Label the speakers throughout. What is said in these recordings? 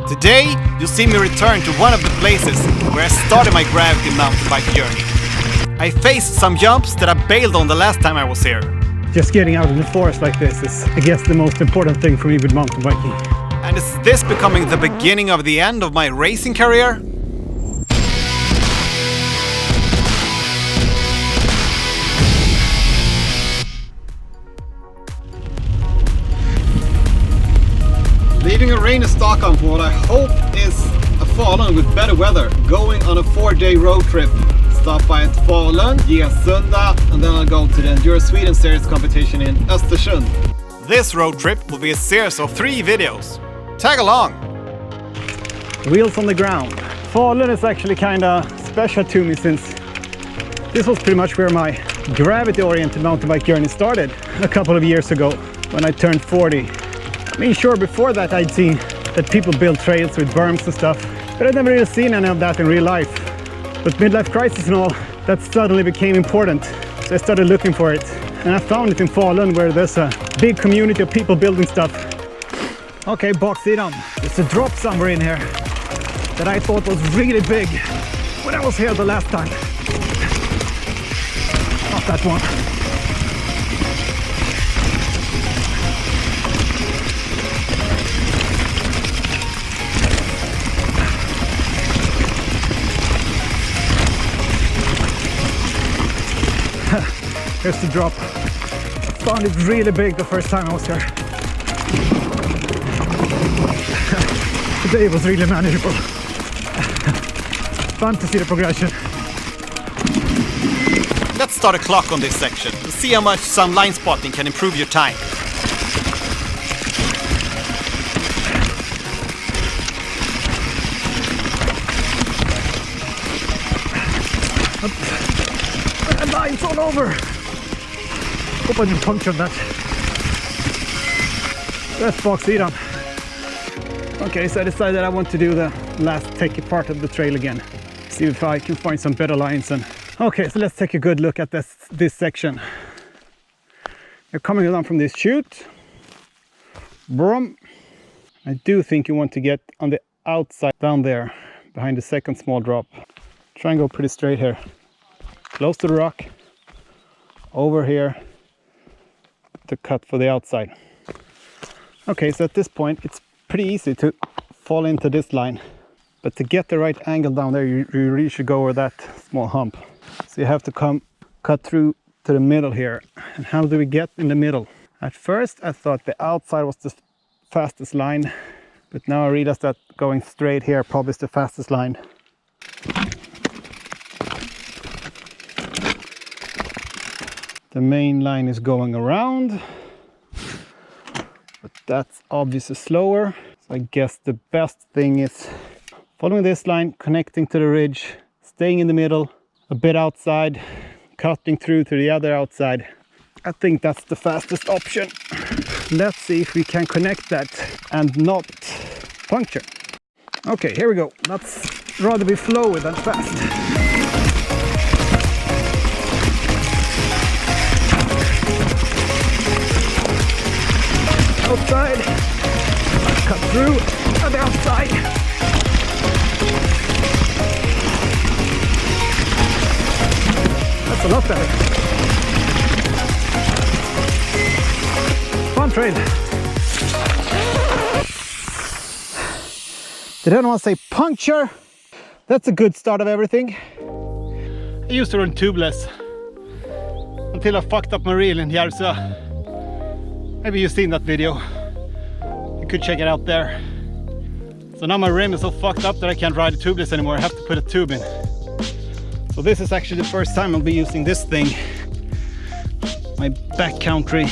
Speaker 1: Today, you'll see me return to one of the places where I started my Gravity Mountainbike journey. I faced some jumps that I bailed on the last time I was here.
Speaker 2: Just getting out in the forest like this is, I guess, the most important thing for me with mountain biking.
Speaker 1: And is this becoming the beginning of the end of my racing career? Leaving a rainy Stockholm for what I hope is a Falun with better weather, going on a 4-day road trip. Stop by at Falun, Östersund, and then I'll go to the Enduro Sweden Series competition in Östersund. This road trip will be a series of 3 videos. Tag along!
Speaker 2: Wheels on the ground. Falun is actually kinda special to me since this was pretty much where my gravity-oriented mountain bike journey started a couple of years ago when I turned 40. I mean, sure, before that I'd seen that people build trails with berms and stuff, but I'd never really seen any of that in real life. But midlife crisis and all, that suddenly became important, so I started looking for it. And I found it in Falun, where there's a big community of people building stuff. Okay, baksidan. There's a drop somewhere in here that I thought was really big when I was here the last time. Not that one. Here's the drop. I found it really big the first time I was here. Today it was really manageable. Fun to see the progression.
Speaker 1: Let's start a clock on this section and see how much some line spotting can improve your time.
Speaker 2: And line's all over. Hope I didn't puncture that. That's baksidan. Okay, so I decided I want to do the last techy part of the trail again. See if I can find some better lines. Okay, so let's take a good look at this section. You're coming along from this chute. Brum. I do think you want to get on the outside down there, behind the second small drop. Try and go pretty straight here. Close to the rock. Over here. To cut for the outside. Okay, so at this point it's pretty easy to fall into this line, but to get the right angle down there you really should go over that small hump. So you have to cut through to the middle here. And how do we get in the middle? At first I thought the outside was the fastest line, but now I realize that going straight here probably is the fastest line. The main line is going around, but that's obviously slower. So I guess the best thing is following this line, connecting to the ridge, staying in the middle, a bit outside, cutting through to the other outside. I think that's the fastest option. Let's see if we can connect that and not puncture. Okay, here we go. Let's rather be flowy than fast. Outside, cut through on the outside. That's a lot better. Fun trail. Did anyone say puncture? That's a good start of everything. I used to run tubeless until I fucked up my reel in Järvsö. Maybe you've seen that video. You could check it out there. So now my rim is so fucked up that I can't ride a tubeless anymore. I have to put a tube in. So this is actually the first time I'll be using this thing. My backcountry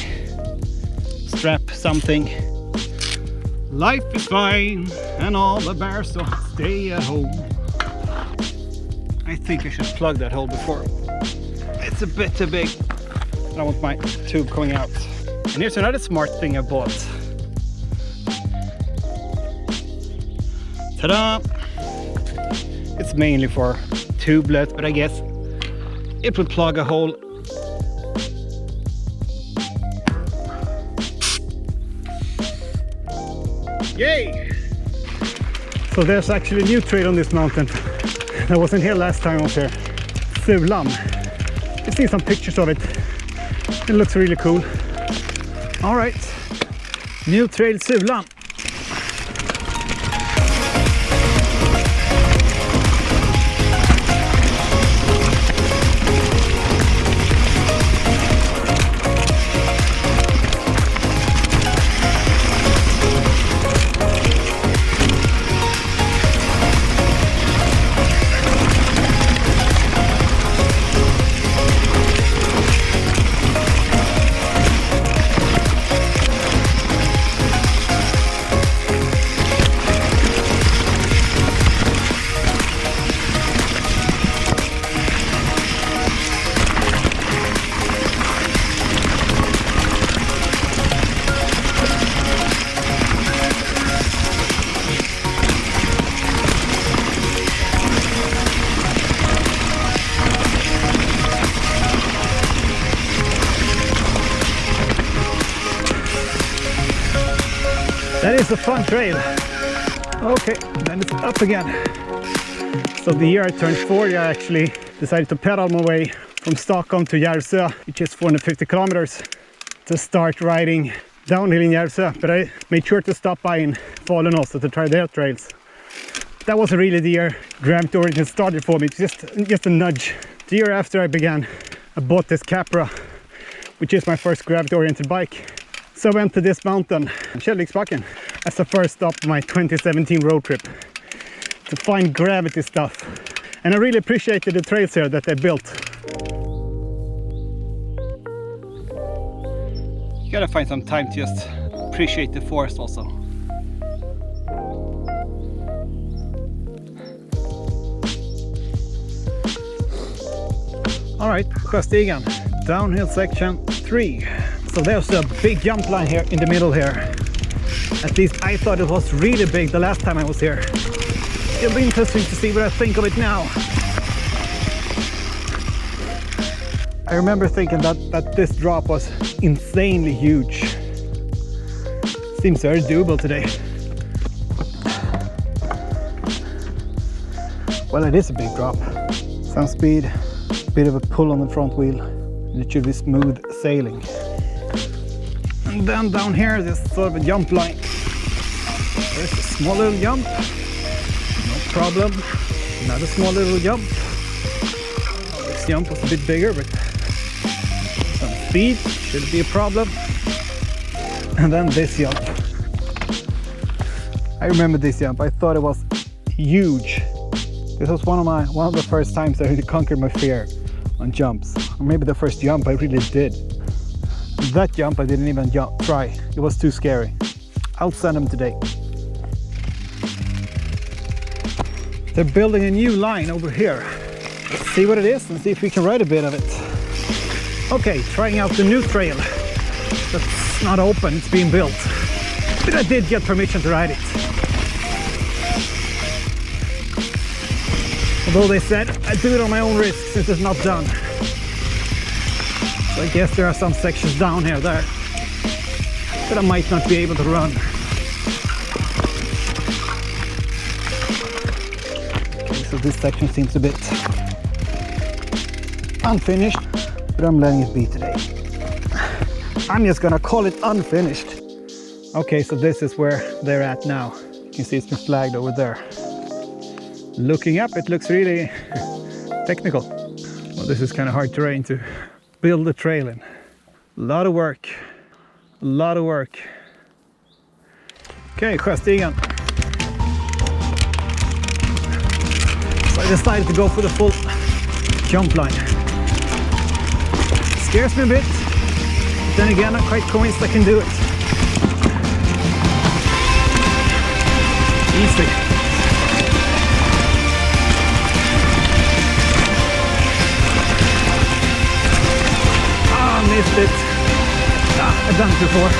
Speaker 2: strap something. Life is fine and all the bears so stay at home. I think I should plug that hole before. It's a bit too big. I don't want my tube coming out. And here's another smart thing I bought. Ta-da! It's mainly for tubeless, but I guess it would plug a hole. Yay! So there's actually a new trail on this mountain that wasn't here last time I was here. Falun. I've seen some pictures of it. It looks really cool. All right, new trail Falun. That is a fun trail. Okay, then it's up again. So the year I turned 40, I actually decided to pedal my way from Stockholm to Järvsö, which is 450 kilometers, to start riding downhill in Järvsö. But I made sure to stop by in Falun also to try their trails. That wasn't really the year Gravity Origin started for me, just a nudge. The year after I bought this Capra, which is my first gravity-oriented bike. So I went to this mountain, Källviken, as the first stop of my 2017 road trip to find gravity stuff. And I really appreciated the trails here that they built. You gotta find some time to just appreciate the forest also. All right, Sjöstigen, downhill section 3. So there's a big jump line here in the middle here. At least I thought it was really big the last time I was here. It'll be interesting to see what I think of it now. I remember thinking that this drop was insanely huge. Seems very doable today. Well, it is a big drop. Some speed, bit of a pull on the front wheel, and it should be smooth sailing. And then down here, there's sort of a jump line. There's a small little jump, no problem. Another small little jump. This jump was a bit bigger, but some speed shouldn't be a problem. And then this jump. I remember this jump. I thought it was huge. This was one of the first times I really conquered my fear on jumps, or maybe the first jump I really did. That jump I didn't even try. It was too scary. I'll send them today. They're building a new line over here. Let's see what it is and see if we can ride a bit of it. Okay, trying out the new trail. That's not open, it's being built. But I did get permission to ride it. Although they said I do it on my own risk since it's not done. So I guess there are some sections down here there that I might not be able to run. Okay, so this section seems a bit unfinished, but I'm letting it be today. I'm just gonna call it unfinished. Okay, so this is where they're at now. You can see it's been flagged over there. Looking up, it looks really technical. Well, this is kind of hard terrain to build a trail in. A lot of work. A lot of work. Okay, Sjöstigen. So I decided to go for the full jump line. Scares me a bit. Then again, I'm quite convinced I can do it. Easy. Missed it. I've done it before.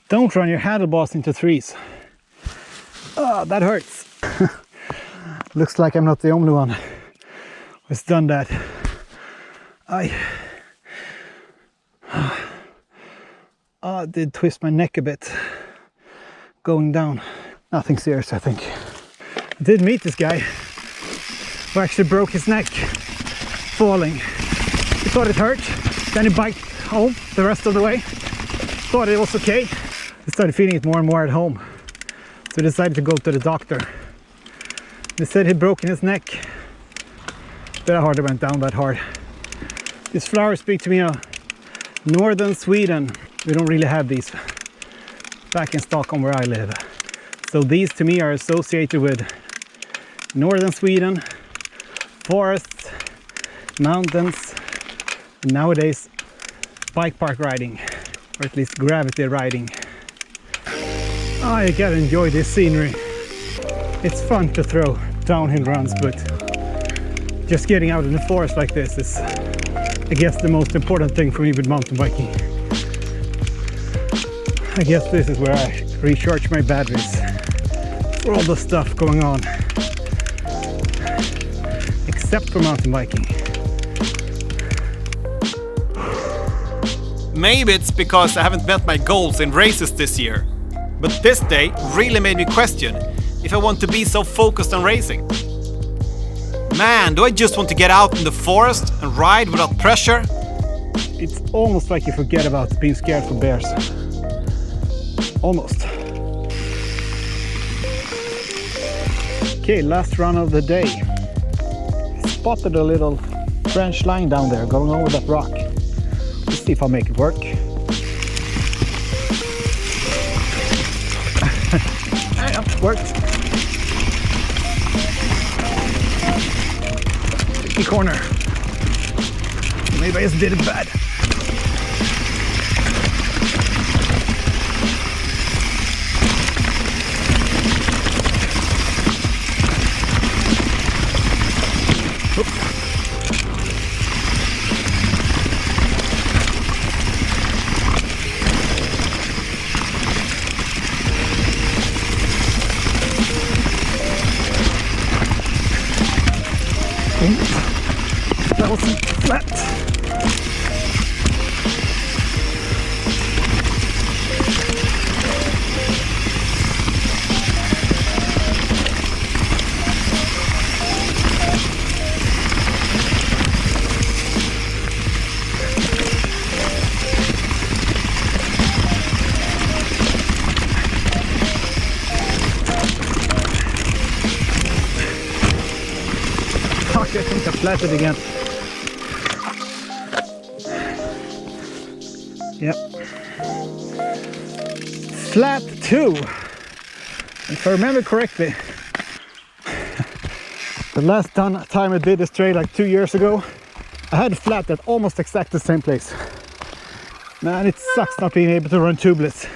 Speaker 2: Don't run your handlebars into trees. Oh, that hurts. Looks like I'm not the only one who's done that. I did twist my neck a bit going down. Nothing serious, I think. I did meet this guy who actually broke his neck falling. He thought it hurt, then he biked home the rest of the way. Thought it was okay. He started feeling it more and more at home. So he decided to go to the doctor. They said he'd broken his neck. But I hardly went down that hard. These flowers speak to me of northern Sweden. We don't really have these back in Stockholm where I live. So these to me are associated with northern Sweden, forests, mountains, and nowadays bike park riding, or at least gravity riding. I gotta enjoy this scenery. It's fun to throw downhill runs, but just getting out in the forest like this is, I guess, the most important thing for me with mountain biking. I guess this is where I recharge my batteries for all the stuff going on, except for mountain biking.
Speaker 1: Maybe it's because I haven't met my goals in races this year, but this day really made me question if I want to be so focused on racing. Man, do I just want to get out in the forest and ride without pressure?
Speaker 2: It's almost like you forget about being scared for bears. Almost. Okay, last run of the day. I spotted a little French line down there going over that rock. Let's see if I'll make it work. It worked. Tricky corner. Maybe I just did it bad. That wasn't flat. Okay, I think I flatted again. Yep. Flat 2. If I remember correctly, the last time I did this trail like 2 years ago, I had flat at almost exactly the same place. Man, it sucks not being able to run tubeless.